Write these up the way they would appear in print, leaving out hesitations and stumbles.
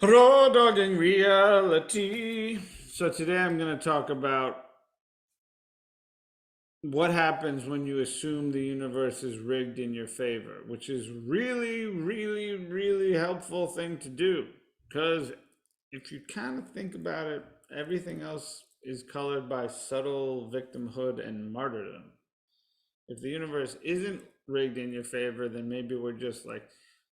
Raw dogging reality. So today I'm going to talk about what happens when you assume the universe is rigged in your favor, which is really helpful thing to do. Because if you kind of think about it, everything else is colored by subtle victimhood and martyrdom. If the universe isn't rigged in your favor, then maybe we're just like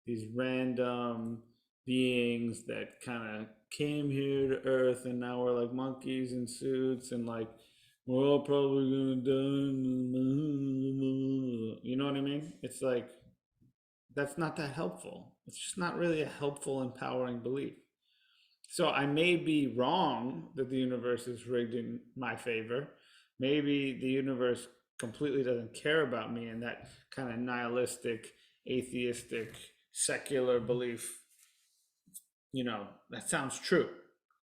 these random beings that kind of came here to Earth, and now we're like monkeys in suits, and like we're all probably gonna die. You know what I mean? It's like that's not that helpful. It's just not really a helpful, empowering belief. So I may be wrong that the universe is rigged in my favor. Maybe the universe completely doesn't care about me, and that kind of nihilistic, atheistic, secular belief, that sounds true.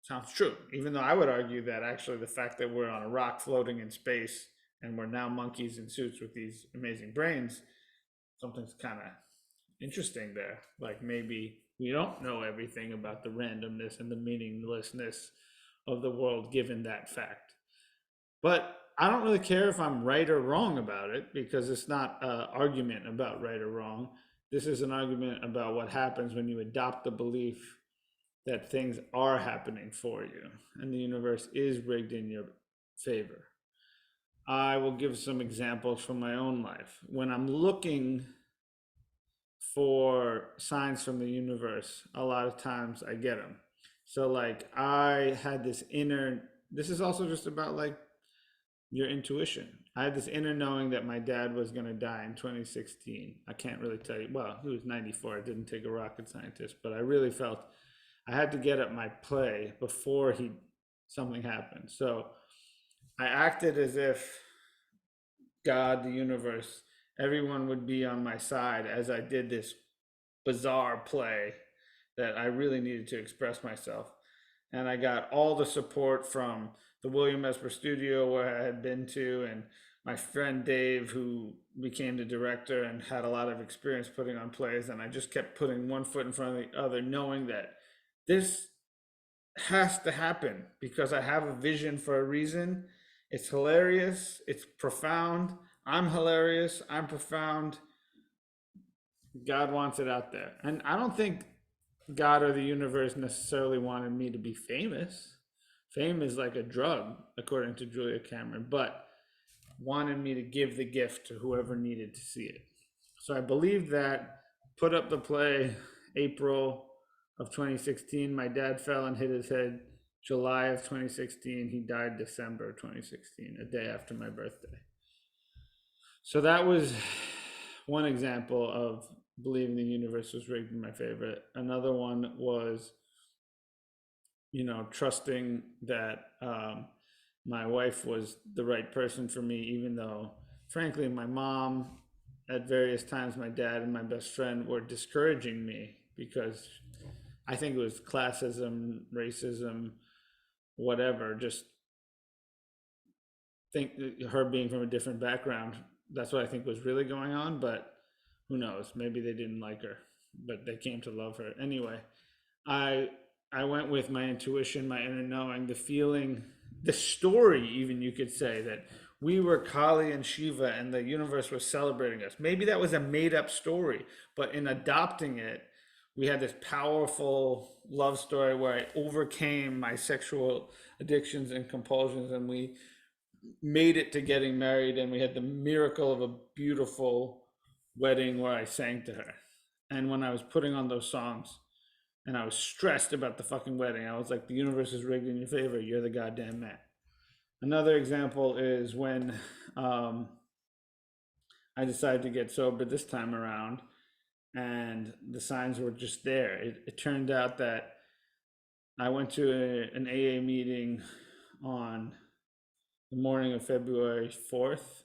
Sounds true. Even though I would argue that actually the fact that we're on a rock floating in space and we're now monkeys in suits with these amazing brains, something's kind of interesting there. Like maybe we don't know everything about the randomness and the meaninglessness of the world given that fact. But I don't really care if I'm right or wrong about it because it's not an argument about right or wrong. This is an argument about what happens when you adopt the belief that things are happening for you and the universe is rigged in your favor. I will give some examples from my own life. When I'm looking for signs from the universe, a lot of times I get them. So, like, I had this inner, this is also just about like your intuition. I had this inner knowing that my dad was going to die in 2016. I can't really tell you, well, he was 94. I didn't take a rocket scientist, but I really felt I had to get up my play before something happened. So I acted as if God, the universe, everyone would be on my side as I did this bizarre play that I really needed to express myself. And I got all the support from the William Esper studio where I had been to, and my friend Dave, who became the director and had a lot of experience putting on plays. And I just kept putting one foot in front of the other, knowing that this has to happen because I have a vision for a reason. It's hilarious, it's profound. I'm hilarious, I'm profound. God wants it out there. And I don't think God or the universe necessarily wanted me to be famous. Fame is like a drug, according to Julia Cameron, but wanted me to give the gift to whoever needed to see it. So I believe that, put up the play April of 2016. My dad fell and hit his head July of 2016. He died December 2016, a day after my birthday. So that was one example of believing the universe was rigged in my favor. Another one was, trusting that my wife was the right person for me, even though, frankly, my mom, at various times, my dad and my best friend were discouraging me because I think it was classism, racism, whatever. Just think her being from a different background, that's what I think was really going on. But who knows? Maybe they didn't like her, but they came to love her anyway. I I went with my intuition, my inner knowing, the feeling, the story. Even you could say that we were Kali and Shiva, and the universe was celebrating us. Maybe that was a made up story, but in adopting it, we had this powerful love story where I overcame my sexual addictions and compulsions, and we made it to getting married, and we had the miracle of a beautiful wedding where I sang to her. And when I was putting on those songs and I was stressed about the fucking wedding, I was like, the universe is rigged in your favor. You're the goddamn man. Another example is when I decided to get sober this time around, and the signs were just there. It turned out that I went to an AA meeting on the morning of February 4th,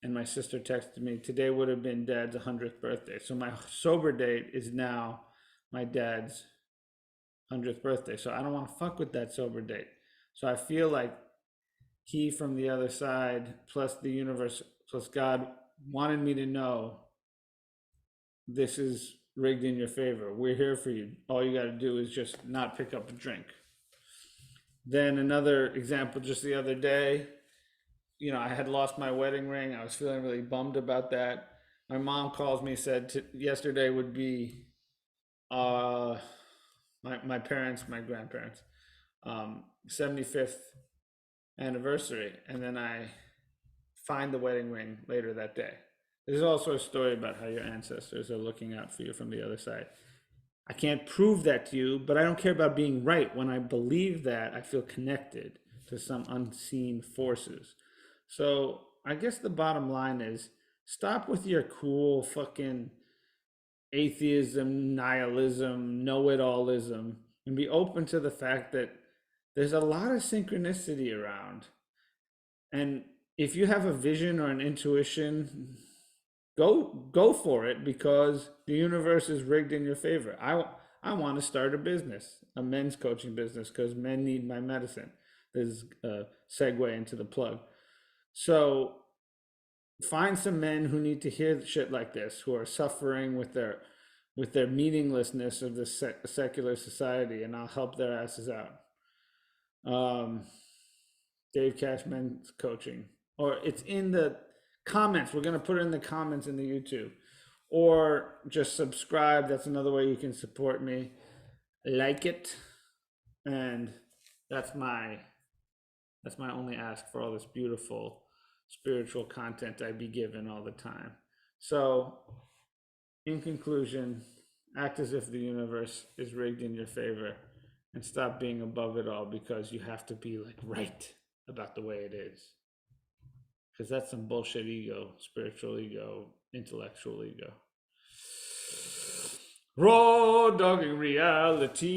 and my sister texted me, today would have been dad's 100th birthday. So my sober date is now my dad's 100th birthday. So I don't want to fuck with that sober date. So I feel like he from the other side, plus the universe, plus God, wanted me to know this is rigged in your favor. We're here for you. All you got to do is just not pick up a drink. Then another example, just the other day, I had lost my wedding ring. I was feeling really bummed about that. My mom calls me, said yesterday would be uh, my parents, my grandparents, 75th anniversary. And then I find the wedding ring later that day. There's also a story about how your ancestors are looking out for you from the other side. I can't prove that to you, but I don't care about being right. When I believe that, I feel connected to some unseen forces. So I guess the bottom line is stop with your cool fucking atheism, nihilism, know it allism, and be open to the fact that there's a lot of synchronicity around. And if you have a vision or an intuition, go for it, because the universe is rigged in your favor. I want to start a business, a men's coaching business, because men need my medicine. There's a segue into the plug. So find some men who need to hear shit like this, who are suffering with their meaninglessness of this secular society, and I'll help their asses out. Dave Cash Men's Coaching, or it's in the comments. We're going to put it in the comments in the YouTube, or just subscribe. That's another way you can support me. Like it, and that's my only ask for all this beautiful spiritual content I be given all the time. So, in conclusion, act as if the universe is rigged in your favor, and stop being above it all because you have to be like right about the way it is. Because that's some bullshit ego, spiritual ego, intellectual ego. Raw dogging reality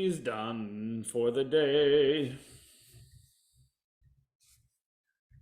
is done for the day.